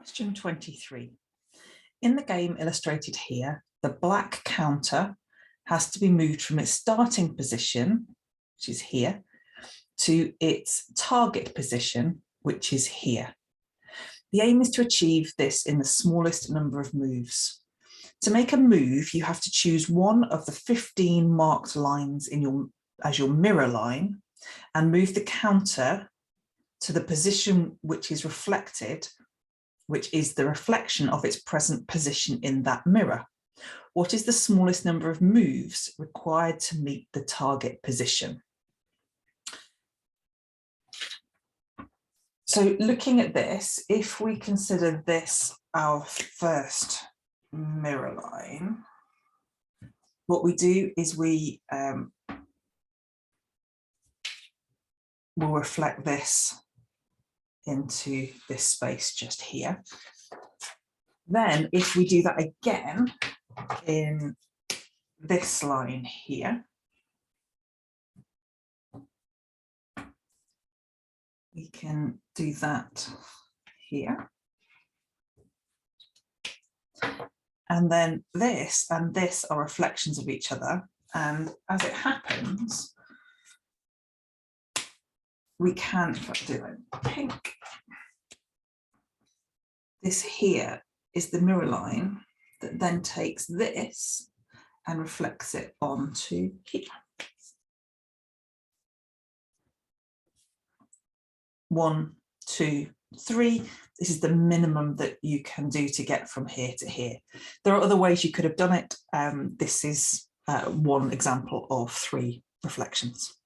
Question 23. In the game illustrated here, the black counter has to be moved from its starting position, which is here, to its target position, which is here. The aim is to achieve this in the smallest number of moves. To make a move, you have to choose one of the 15 marked lines as your mirror line and move the counter to the position which is reflected, which is the reflection of its present position in that mirror. What is the smallest number of moves required to meet the target position? So looking at this, if we consider this our first mirror line, what we do is we will reflect this into this space just here. Then if we do that again in this line here, we can do that here. And then this and this are reflections of each other. And as it happens, we can, if I do it in pink, this here is the mirror line that then takes this and reflects it onto here. 1, 2, 3. This is the minimum that you can do to get from here to here. There are other ways you could have done it. This is one example of 3 reflections.